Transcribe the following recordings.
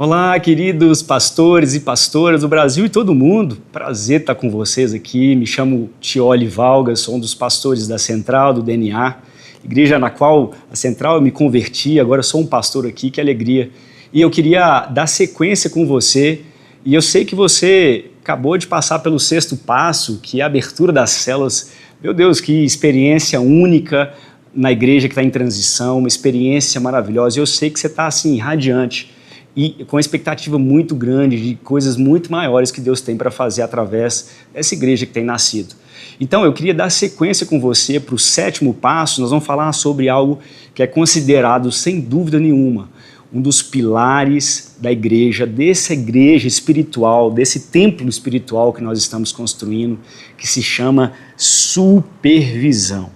Olá, queridos pastores e pastoras do Brasil e todo mundo. Prazer estar com vocês aqui. Me chamo Tioli Valgas, sou um dos pastores da Central, do DNA, igreja na qual a Central eu me converti, agora sou um pastor aqui, que alegria. E eu queria dar sequência com você, e eu sei que você acabou de passar pelo 6º passo, que é a abertura das células. Meu Deus, que experiência única na igreja que está em transição, uma experiência maravilhosa. Eu sei que você está assim, radiante, e com uma expectativa muito grande de coisas muito maiores que Deus tem para fazer através dessa igreja que tem nascido. Então eu queria dar sequência com você para o 7º passo. Nós vamos falar sobre algo que é considerado, sem dúvida nenhuma, um dos pilares da igreja, dessa igreja espiritual, desse templo espiritual que nós estamos construindo, que se chama supervisão.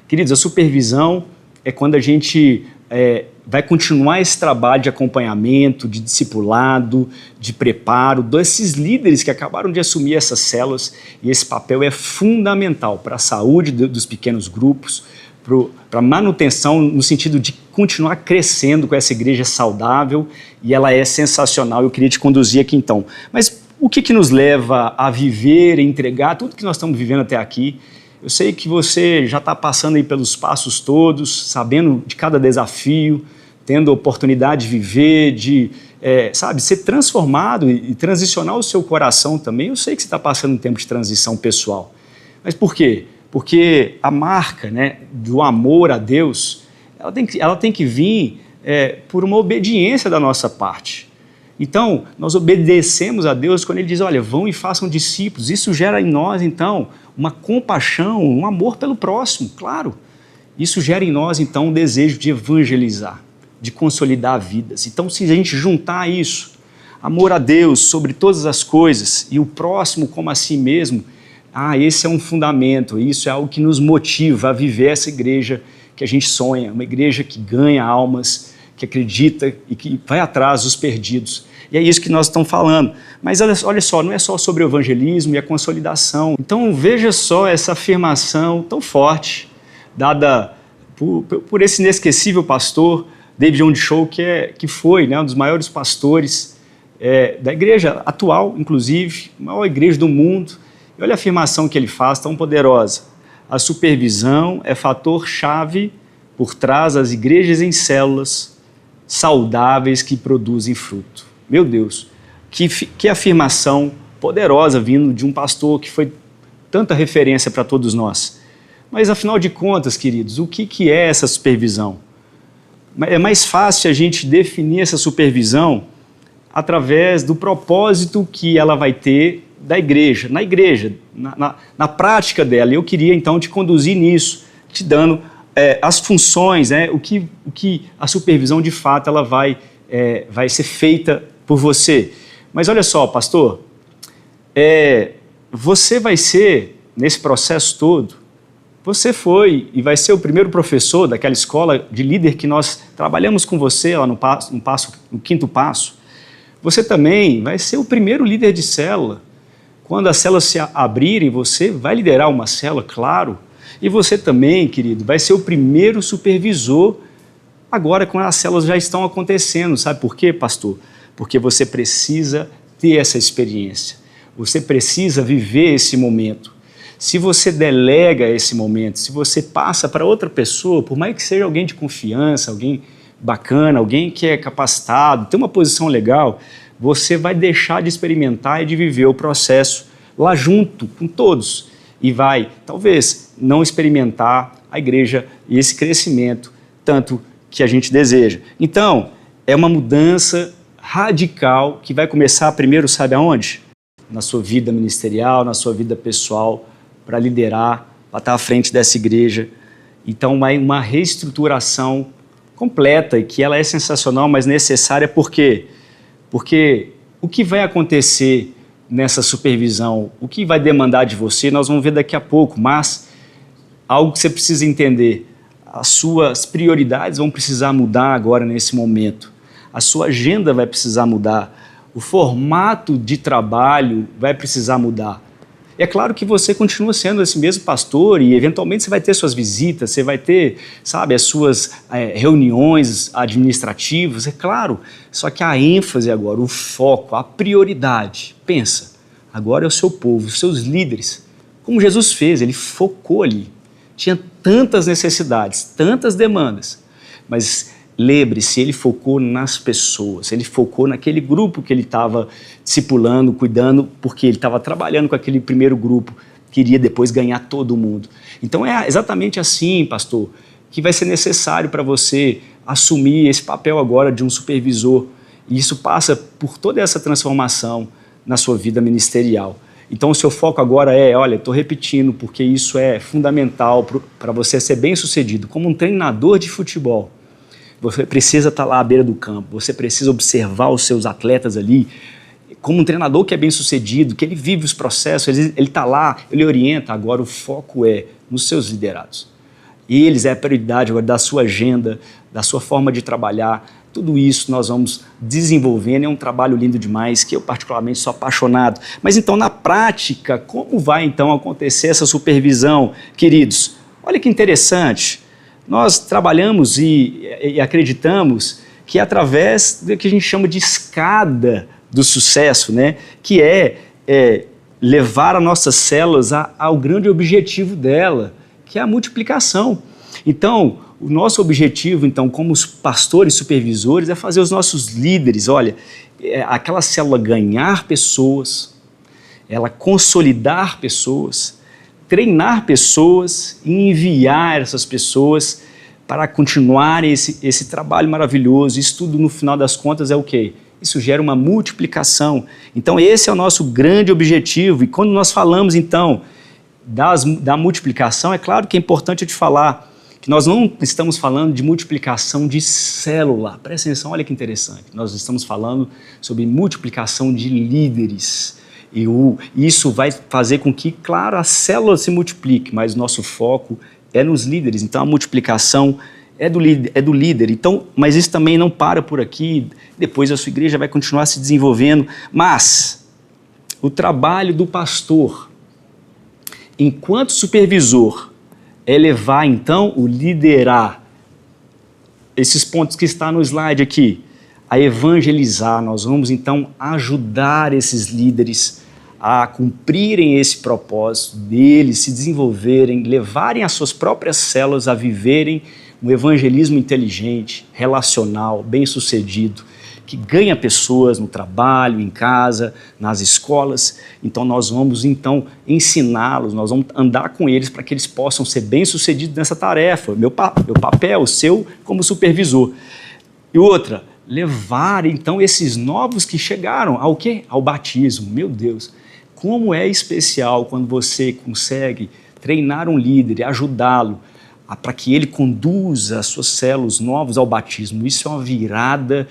Queridos, a supervisão é quando a gente vai continuar esse trabalho de acompanhamento, de discipulado, de preparo desses líderes que acabaram de assumir essas células, e esse papel é fundamental para a saúde dos pequenos grupos, para a manutenção no sentido de continuar crescendo com essa igreja saudável, e ela é sensacional. Eu queria te conduzir aqui então. Mas o que nos leva a viver e entregar tudo que nós estamos vivendo até aqui? Eu sei que você já está passando aí pelos passos todos, sabendo de cada desafio, tendo a oportunidade de viver, de ser transformado e transicionar o seu coração também. Eu sei que você está passando um tempo de transição pessoal. Mas por quê? Porque a marca, do amor a Deus, ela tem que vir por uma obediência da nossa parte. Então, nós obedecemos a Deus quando Ele diz, olha, vão e façam discípulos. Isso gera em nós, então, uma compaixão, um amor pelo próximo, claro. Isso gera em nós, então, um desejo de evangelizar, de consolidar vidas. Então, se a gente juntar isso, amor a Deus sobre todas as coisas e o próximo como a si mesmo, esse é um fundamento, isso é algo que nos motiva a viver essa igreja que a gente sonha, uma igreja que ganha almas, que acredita e que vai atrás dos perdidos. E é isso que nós estamos falando. Mas olha só, não é só sobre o evangelismo e a consolidação. Então veja só essa afirmação tão forte, dada por esse inesquecível pastor, David John Cho, que foi um dos maiores pastores da igreja atual, inclusive, a maior igreja do mundo. E olha a afirmação que ele faz, tão poderosa. A supervisão é fator-chave por trás das igrejas em células saudáveis que produzem fruto. Meu Deus, que afirmação poderosa vindo de um pastor que foi tanta referência para todos nós. Mas afinal de contas, queridos, o que é essa supervisão? É mais fácil a gente definir essa supervisão através do propósito que ela vai ter da igreja, na igreja, na prática dela. Eu queria então te conduzir nisso, te dando as funções, o que a supervisão de fato ela vai ser feita por você. Mas olha só, pastor, você vai ser, nesse processo todo, você foi e vai ser o primeiro professor daquela escola de líder que nós trabalhamos com você lá no 5º passo. Você também vai ser o primeiro líder de célula. Quando as células se abrirem, você vai liderar uma célula, claro. E você também, querido, vai ser o primeiro supervisor agora quando as células já estão acontecendo. Sabe por quê, pastor? Porque você precisa ter essa experiência. Você precisa viver esse momento. Se você delega esse momento, se você passa para outra pessoa, por mais que seja alguém de confiança, alguém bacana, alguém que é capacitado, tem uma posição legal, você vai deixar de experimentar e de viver o processo lá junto com todos e vai, talvez, não experimentar a igreja e esse crescimento tanto que a gente deseja. Então, é uma mudança radical que vai começar primeiro, sabe aonde? Na sua vida ministerial, na sua vida pessoal, para liderar, para estar à frente dessa igreja. Então, uma reestruturação completa e que ela é sensacional, mas necessária. Por quê? Porque o que vai acontecer nessa supervisão, o que vai demandar de você, nós vamos ver daqui a pouco, mas algo que você precisa entender, as suas prioridades vão precisar mudar agora nesse momento, a sua agenda vai precisar mudar, o formato de trabalho vai precisar mudar. E é claro que você continua sendo esse mesmo pastor e eventualmente você vai ter suas visitas, você vai ter, sabe, as suas reuniões administrativas, é claro. Só que a ênfase agora, o foco, a prioridade, pensa, agora é o seu povo, os seus líderes. Como Jesus fez, ele focou ali. Tinha tantas necessidades, tantas demandas, mas lembre-se, ele focou nas pessoas, ele focou naquele grupo que ele estava discipulando, cuidando, porque ele estava trabalhando com aquele primeiro grupo, queria depois ganhar todo mundo. Então é exatamente assim, pastor, que vai ser necessário para você assumir esse papel agora de um supervisor, e isso passa por toda essa transformação na sua vida ministerial. Então o seu foco agora é, olha, estou repetindo, porque isso é fundamental para você ser bem-sucedido como um treinador de futebol. Você precisa estar lá à beira do campo, você precisa observar os seus atletas ali, como um treinador que é bem-sucedido, que ele vive os processos, ele está lá, ele orienta. Agora o foco é nos seus liderados. Eles é a prioridade agora da sua agenda, da sua forma de trabalhar. Tudo isso nós vamos desenvolvendo, é um trabalho lindo demais, que eu particularmente sou apaixonado. Mas então, na prática, como vai então acontecer essa supervisão, queridos? Olha que interessante. Nós trabalhamos e acreditamos que é através do que a gente chama de escada do sucesso, né? Que é levar as nossas células ao grande objetivo dela, que é a multiplicação. Então, o nosso objetivo, então, como os pastores supervisores, é fazer os nossos líderes, olha, aquela célula ganhar pessoas, ela consolidar pessoas, treinar pessoas e enviar essas pessoas para continuarem esse trabalho maravilhoso. Isso tudo, no final das contas, é o quê? Isso gera uma multiplicação. Então, esse é o nosso grande objetivo. E quando nós falamos, então, da multiplicação, é claro que é importante eu te falar que nós não estamos falando de multiplicação de célula. Presta atenção, olha que interessante. Nós estamos falando sobre multiplicação de líderes. E isso vai fazer com que, claro, a célula se multiplique, mas nosso foco é nos líderes. Então, a multiplicação é do líder. Então, mas isso também não para por aqui. Depois a sua igreja vai continuar se desenvolvendo. Mas o trabalho do pastor, enquanto supervisor, é levar, então, o liderar esses pontos que está no slide aqui, a evangelizar. Nós vamos, então, ajudar esses líderes a cumprirem esse propósito deles, se desenvolverem, levarem as suas próprias células a viverem um evangelismo inteligente, relacional, bem-sucedido, que ganha pessoas no trabalho, em casa, nas escolas. Então nós vamos então ensiná-los, nós vamos andar com eles para que eles possam ser bem-sucedidos nessa tarefa. Meu papel, o seu como supervisor. E outra, levar então esses novos que chegaram ao quê? Ao batismo. Meu Deus, como é especial quando você consegue treinar um líder e ajudá-lo para que ele conduza as suas células novos ao batismo. Isso é uma virada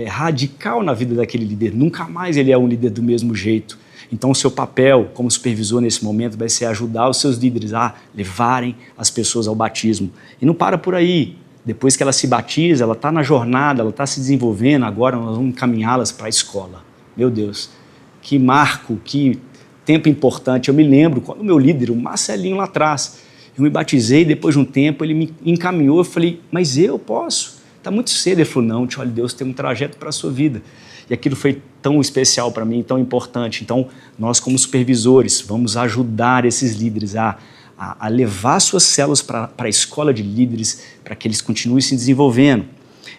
radical na vida daquele líder. Nunca mais ele é um líder do mesmo jeito. Então o seu papel como supervisor nesse momento vai ser ajudar os seus líderes a levarem as pessoas ao batismo. E não para por aí. Depois que ela se batiza, ela está na jornada, ela está se desenvolvendo, agora nós vamos encaminhá-las para a escola. Meu Deus, que marco, que tempo importante. Eu me lembro quando o meu líder, o Marcelinho lá atrás, eu me batizei, depois de um tempo ele me encaminhou, eu falei, mas eu posso? Está muito cedo. Ele falou, não, olha, Deus tem um trajeto para a sua vida. E aquilo foi tão especial para mim, tão importante. Então, nós como supervisores, vamos ajudar esses líderes a levar suas células para a escola de líderes, para que eles continuem se desenvolvendo.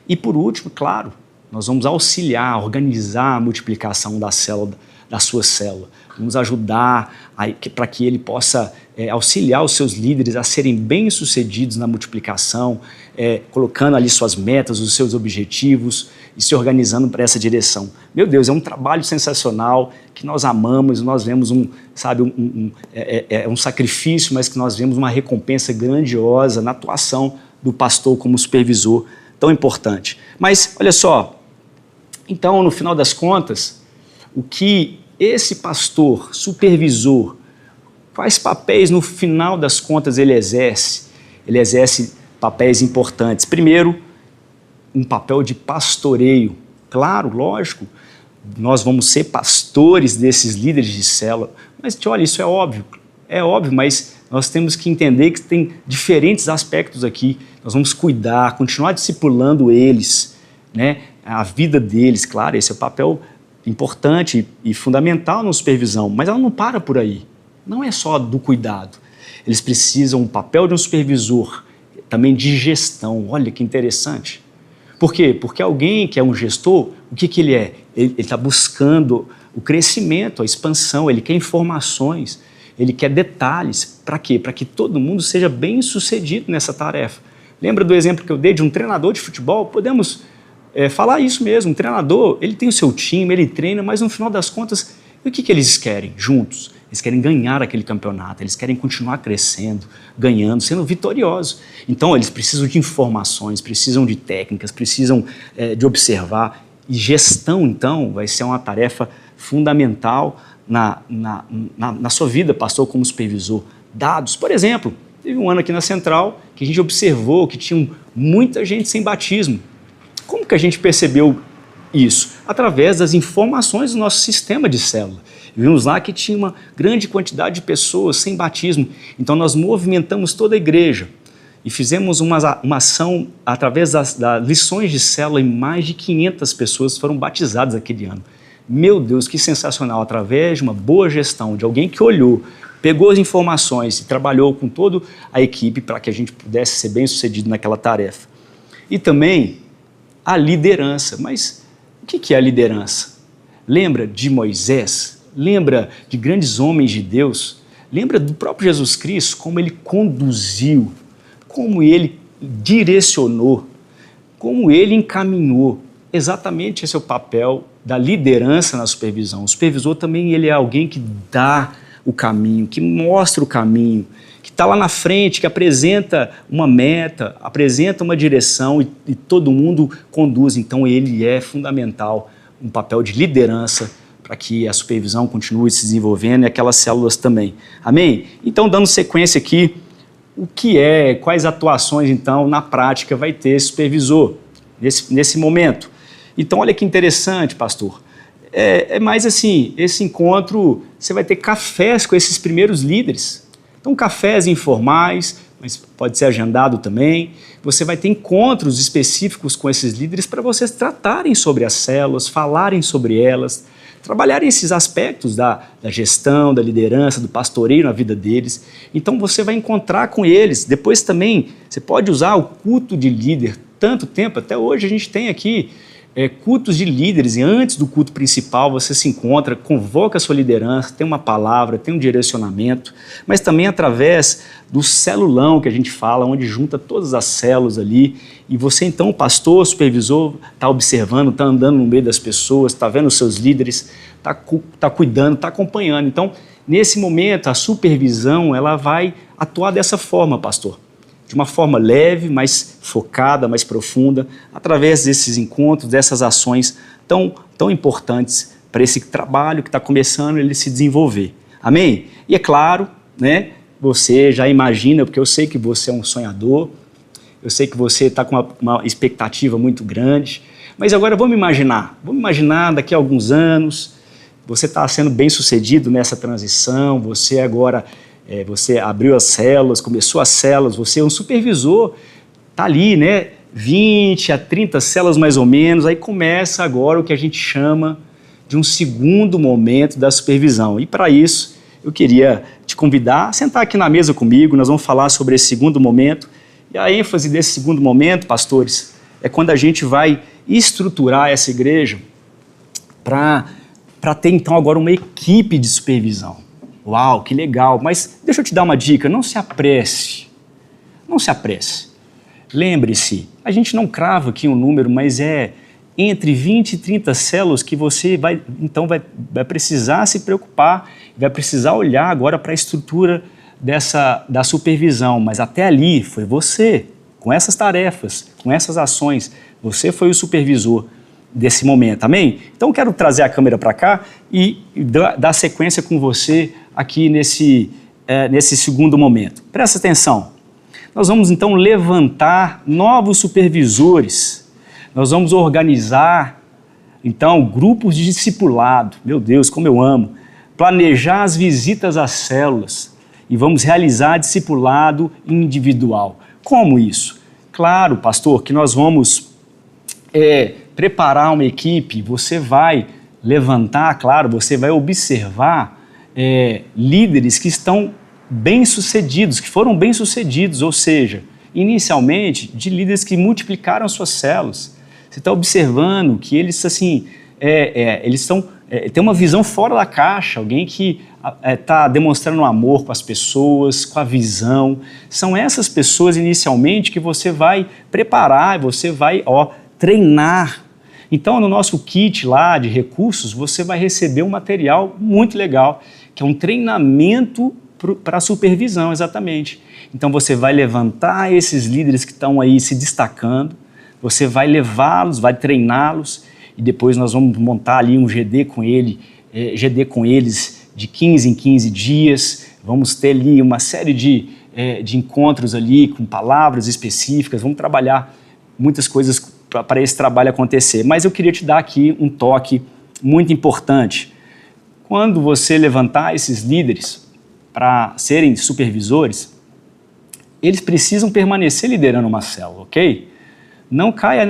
E por último, claro, nós vamos auxiliar, organizar a multiplicação da sua célula. Vamos ajudar para que ele possa auxiliar os seus líderes a serem bem-sucedidos na multiplicação, colocando ali suas metas, os seus objetivos e se organizando para essa direção. Meu Deus, é um trabalho sensacional que nós amamos, nós vemos um sacrifício, mas que nós vemos uma recompensa grandiosa na atuação do pastor como supervisor, tão importante. Mas, olha só, então, no final das contas, o que esse pastor, supervisor, quais papéis no final das contas ele exerce? Ele exerce papéis importantes. Primeiro, um papel de pastoreio. Claro, lógico, nós vamos ser pastores desses líderes de célula. Mas, olha, isso é óbvio, mas nós temos que entender que tem diferentes aspectos aqui. Nós vamos cuidar, continuar discipulando eles, né? A vida deles, claro, esse é o papel importante e fundamental na supervisão, mas ela não para por aí. Não é só do cuidado. Eles precisam do papel de um supervisor, também de gestão. Olha que interessante. Por quê? Porque alguém que é um gestor, o que ele é? Ele está buscando o crescimento, a expansão, ele quer informações, ele quer detalhes. Para quê? Para que todo mundo seja bem sucedido nessa tarefa. Lembra do exemplo que eu dei de um treinador de futebol? Podemos falar isso mesmo. Um treinador, ele tem o seu time, ele treina, mas no final das contas, o que eles querem juntos? Eles querem ganhar aquele campeonato, eles querem continuar crescendo, ganhando, sendo vitoriosos. Então, eles precisam de informações, precisam de técnicas, precisam de observar. E gestão, então, vai ser uma tarefa fundamental na sua vida, pastor, como supervisor. Dados, por exemplo, teve um ano aqui na Central que a gente observou que tinha muita gente sem batismo. Como que a gente percebeu isso? Através das informações do nosso sistema de célula. Vimos lá que tinha uma grande quantidade de pessoas sem batismo. Então nós movimentamos toda a igreja e fizemos uma ação através das lições de célula e mais de 500 pessoas foram batizadas aquele ano. Meu Deus, que sensacional! Através de uma boa gestão, de alguém que olhou, pegou as informações e trabalhou com toda a equipe para que a gente pudesse ser bem sucedido naquela tarefa. E também a liderança. Mas o que é a liderança? Lembra de Moisés? Lembra de grandes homens de Deus? Lembra do próprio Jesus Cristo, como ele conduziu, como ele direcionou, como ele encaminhou. Exatamente esse é o papel da liderança na supervisão. O supervisor também ele é alguém que dá o caminho, que mostra o caminho, que está lá na frente, que apresenta uma meta, apresenta uma direção e todo mundo conduz. Então ele é fundamental, um papel de liderança para que a supervisão continue se desenvolvendo e aquelas células também. Amém? Então, dando sequência aqui, quais atuações, então, na prática vai ter esse supervisor nesse momento? Então, olha que interessante, pastor. É mais assim, esse encontro, você vai ter cafés com esses primeiros líderes. Então, cafés informais, mas pode ser agendado também. Você vai ter encontros específicos com esses líderes para vocês tratarem sobre as células, falarem sobre elas, trabalharem esses aspectos da gestão, da liderança, do pastoreio na vida deles. Então você vai encontrar com eles. Depois também você pode usar o culto de líder. Tanto tempo, até hoje a gente tem aqui cultos de líderes e antes do culto principal você se encontra, convoca a sua liderança, tem uma palavra, tem um direcionamento, mas também através do celulão que a gente fala, onde junta todas as células ali e você então, pastor, supervisor, está observando, está andando no meio das pessoas, está vendo os seus líderes, está cuidando, está acompanhando. Então, nesse momento, a supervisão ela vai atuar dessa forma, pastor. De uma forma leve, mais focada, mais profunda, através desses encontros, dessas ações tão importantes para esse trabalho que está começando ele se desenvolver. Amém? E é claro, né, você já imagina, porque eu sei que você é um sonhador, eu sei que você está com uma expectativa muito grande, mas agora vamos imaginar daqui a alguns anos, você está sendo bem sucedido nessa transição, você agora... você abriu as células, começou as células, você é um supervisor, está ali, né? 20 a 30 células mais ou menos, aí começa agora o que a gente chama de um segundo momento da supervisão. E para isso, eu queria te convidar a sentar aqui na mesa comigo, nós vamos falar sobre esse segundo momento. E a ênfase desse segundo momento, pastores, é quando a gente vai estruturar essa igreja para ter então agora uma equipe de supervisão. Uau, que legal, mas deixa eu te dar uma dica, não se apresse, não se apresse. Lembre-se, a gente não crava aqui um número, mas é entre 20 e 30 células que você vai precisar se preocupar, vai precisar olhar agora para a estrutura da supervisão, mas até ali foi você, com essas tarefas, com essas ações, você foi o supervisor desse momento, amém? Então quero trazer a câmera para cá e dar sequência com você aqui nesse segundo momento. Presta atenção, nós vamos então levantar novos supervisores, nós vamos organizar Então, grupos de discipulado, meu Deus, como eu amo. Planejar as visitas às células e vamos realizar discipulado individual. Como isso? Claro, pastor, que nós vamos preparar uma equipe, você vai levantar, claro, você vai observar líderes que estão bem-sucedidos, que foram bem-sucedidos, ou seja, inicialmente, de líderes que multiplicaram suas células. Você está observando que eles, assim, eles têm uma visão fora da caixa, alguém que está demonstrando amor com as pessoas, com a visão. São essas pessoas, inicialmente, que você vai preparar, você vai treinar. Então, no nosso kit lá de recursos, você vai receber um material muito legal, que é um treinamento para supervisão, exatamente. Então, você vai levantar esses líderes que estão aí se destacando, você vai levá-los, vai treiná-los, e depois nós vamos montar ali um GD com eles de 15 em 15 dias, vamos ter ali uma série de encontros ali com palavras específicas, vamos trabalhar muitas coisas para esse trabalho acontecer. Mas eu queria te dar aqui um toque muito importante. Quando você levantar esses líderes para serem supervisores, eles precisam permanecer liderando uma célula, ok? Não caia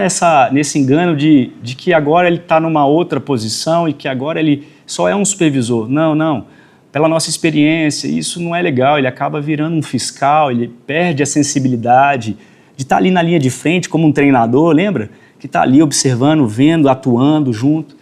nesse engano de que agora ele está numa outra posição e que agora ele só é um supervisor. Não, não. Pela nossa experiência, isso não é legal, ele acaba virando um fiscal, ele perde a sensibilidade de estar ali na linha de frente como um treinador, lembra? Que está ali observando, vendo, atuando junto,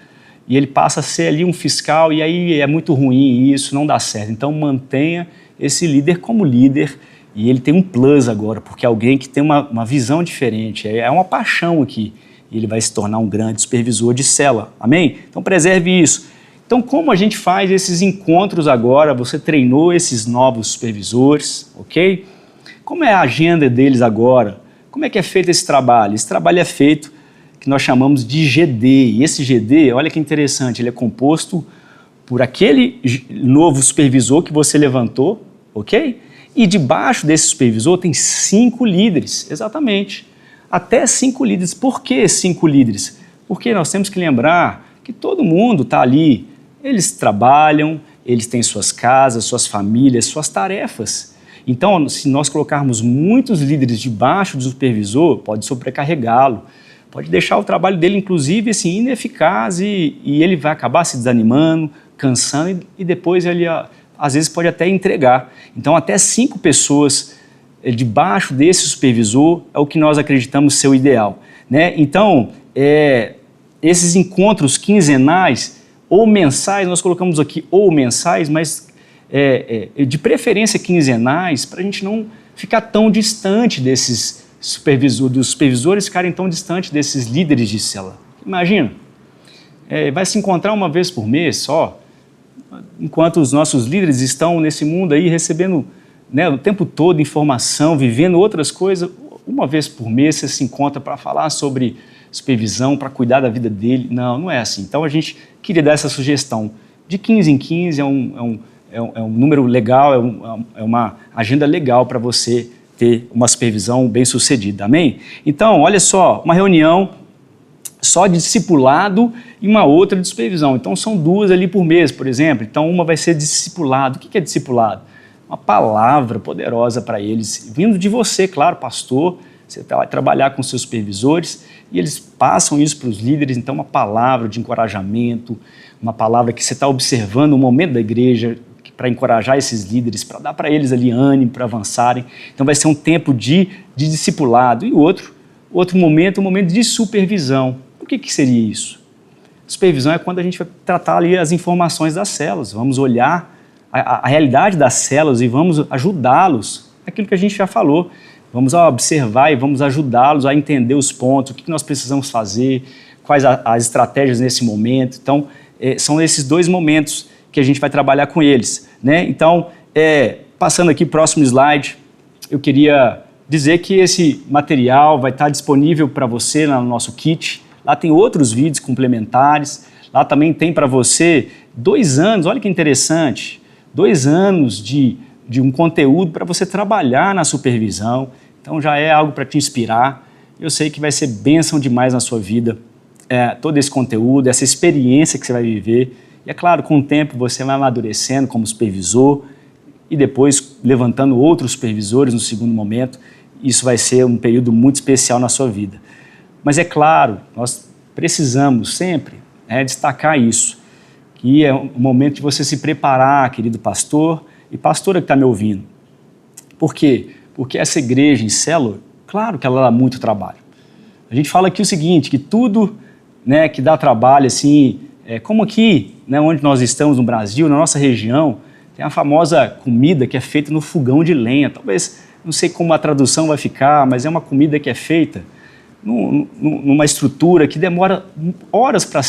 e ele passa a ser ali um fiscal, e aí é muito ruim isso, não dá certo. Então mantenha esse líder como líder, e ele tem um plus agora, porque é alguém que tem uma visão diferente, é uma paixão aqui, e ele vai se tornar um grande supervisor de célula, amém? Então preserve isso. Então como a gente faz esses encontros agora? Você treinou esses novos supervisores, ok? Como é a agenda deles agora? Como é que é feito esse trabalho? Esse trabalho é feito que nós chamamos de GD, e esse GD, olha que interessante, ele é composto por aquele novo supervisor que você levantou, ok? E debaixo desse supervisor tem 5 líderes, exatamente, até 5 líderes. Por que 5 líderes? Porque nós temos que lembrar que todo mundo está ali, eles trabalham, eles têm suas casas, suas famílias, suas tarefas. Então, se nós colocarmos muitos líderes debaixo do supervisor, pode sobrecarregá-lo, pode deixar o trabalho dele, inclusive, assim, ineficaz e ele vai acabar se desanimando, cansando e depois ele, às vezes, pode até entregar. Então, até 5 pessoas debaixo desse supervisor é o que nós acreditamos ser o ideal, né? Então, esses encontros quinzenais ou mensais, nós colocamos aqui ou mensais, mas de preferência quinzenais, para a gente não ficar tão distante dos supervisores ficarem tão distantes desses líderes de célula. Imagina, vai se encontrar uma vez por mês só, enquanto os nossos líderes estão nesse mundo aí recebendo, né, o tempo todo informação, vivendo outras coisas. Uma vez por mês você se encontra para falar sobre supervisão, para cuidar da vida dele. Não, não é assim. Então a gente queria dar essa sugestão. De 15 em 15 é um número legal, é uma agenda legal para você ter uma supervisão bem sucedida, amém? Então, olha só, uma reunião só de discipulado e uma outra de supervisão. Então, são 2 ali por mês, por exemplo. Então, uma vai ser discipulado. O que é discipulado? Uma palavra poderosa para eles, vindo de você, claro, pastor. Você vai trabalhar com seus supervisores e eles passam isso para os líderes. Então, uma palavra de encorajamento, uma palavra que você está observando o momento da igreja, para encorajar esses líderes, para dar para eles ali ânimo, para avançarem. Então vai ser um tempo de discipulado. E outro momento, um momento de supervisão. O que seria isso? Supervisão é quando a gente vai tratar ali as informações das células, vamos olhar a realidade das células e vamos ajudá-los, aquilo que a gente já falou. Vamos observar e vamos ajudá-los a entender os pontos, o que nós precisamos fazer, quais as estratégias nesse momento. Então, são esses 2 momentos que a gente vai trabalhar com eles, né? Então, passando aqui, próximo slide, eu queria dizer que esse material vai estar disponível para você lá no nosso kit. Lá tem outros vídeos complementares, lá também tem para você 2 anos, olha que interessante, 2 anos de um conteúdo para você trabalhar na supervisão. Então já é algo para te inspirar. Eu sei que vai ser bênção demais na sua vida. todo esse conteúdo, essa experiência que você vai viver. E é claro, com o tempo você vai amadurecendo como supervisor e depois levantando outros supervisores no segundo momento. Isso vai ser um período muito especial na sua vida. Mas é claro, nós precisamos sempre destacar isso, que é o momento de você se preparar, querido pastor e pastora que está me ouvindo. Por quê? Porque essa igreja em célula, claro que ela dá muito trabalho. A gente fala aqui o seguinte, que tudo que dá trabalho, assim, como aqui, onde nós estamos no Brasil, na nossa região, tem a famosa comida que é feita no fogão de lenha. Talvez, não sei como a tradução vai ficar, mas é uma comida que é feita numa estrutura que demora horas para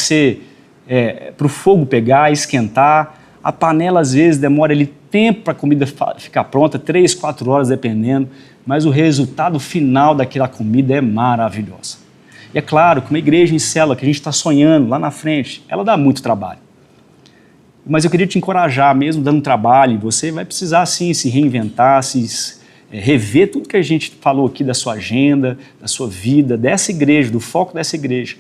o fogo pegar, esquentar. A panela, às vezes, demora tempo para a comida ficar pronta, 3, 4 horas, dependendo, mas o resultado final daquela comida é maravilhoso. E é claro que uma igreja em célula que a gente está sonhando lá na frente, ela dá muito trabalho. Mas eu queria te encorajar, mesmo dando trabalho, você vai precisar sim se reinventar, rever tudo que a gente falou aqui da sua agenda, da sua vida, dessa igreja, do foco dessa igreja.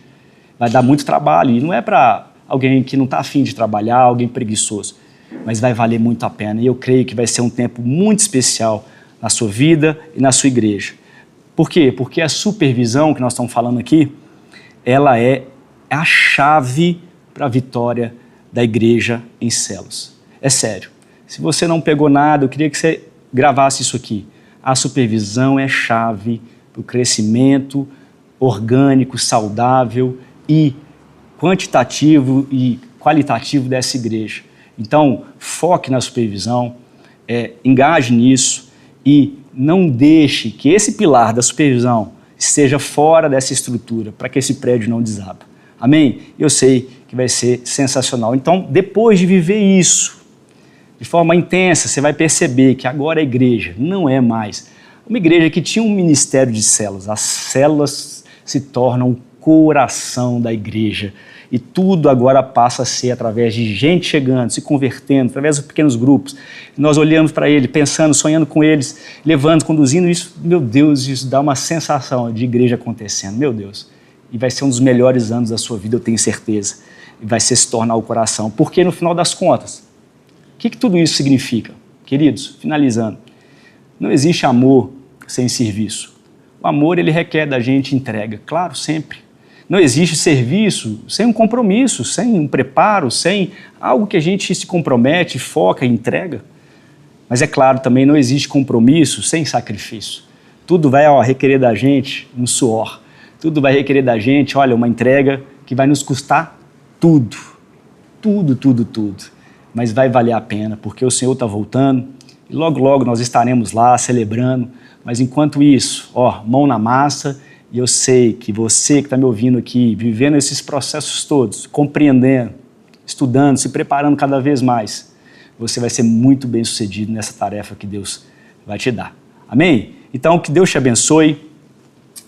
Vai dar muito trabalho e não é para alguém que não está afim de trabalhar, alguém preguiçoso, mas vai valer muito a pena. E eu creio que vai ser um tempo muito especial na sua vida e na sua igreja. Por quê? Porque a supervisão que nós estamos falando aqui, ela é a chave para a vitória da igreja em células. É sério. Se você não pegou nada, eu queria que você gravasse isso aqui. A supervisão é chave para o crescimento orgânico, saudável e quantitativo e qualitativo dessa igreja. Então, foque na supervisão, engaje nisso e não deixe que esse pilar da supervisão esteja fora dessa estrutura, para que esse prédio não desaba. Amém? Eu sei que vai ser sensacional. Então, depois de viver isso, de forma intensa, você vai perceber que agora a igreja não é mais uma igreja que tinha um ministério de células. As células se tornam o coração da igreja. E tudo agora passa a ser através de gente chegando, se convertendo, através dos pequenos grupos. Nós olhamos para ele, pensando, sonhando com eles, levando, conduzindo isso. Meu Deus, isso dá uma sensação de igreja acontecendo. Meu Deus. E vai ser um dos melhores anos da sua vida, eu tenho certeza. E vai se tornar o coração. Porque no final das contas, o que tudo isso significa? Queridos, finalizando, não existe amor sem serviço. O amor, ele requer da gente entrega, claro, sempre. Não existe serviço sem um compromisso, sem um preparo, sem algo que a gente se compromete, foca e entrega. Mas é claro, também não existe compromisso sem sacrifício. Tudo vai requerer da gente um suor. Tudo vai requerer da gente, uma entrega que vai nos custar tudo. Tudo, tudo, tudo. Mas vai valer a pena, porque o Senhor está voltando e logo, logo nós estaremos lá celebrando. Mas enquanto isso, mão na massa. E eu sei que você que está me ouvindo aqui, vivendo esses processos todos, compreendendo, estudando, se preparando cada vez mais, você vai ser muito bem sucedido nessa tarefa que Deus vai te dar. Amém? Então, que Deus te abençoe.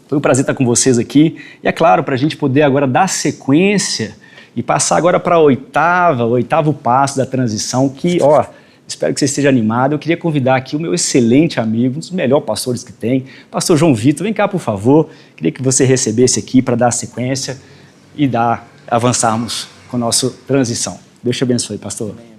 Foi um prazer estar com vocês aqui. E é claro, para a gente poder agora dar sequência e passar agora para o oitavo passo da transição, que, espero que você esteja animado. Eu queria convidar aqui o meu excelente amigo, um dos melhores pastores que tem, pastor João Vitor. Vem cá, por favor. Queria que você recebesse aqui para dar sequência e avançarmos com a nossa transição. Deus te abençoe, pastor. Amém.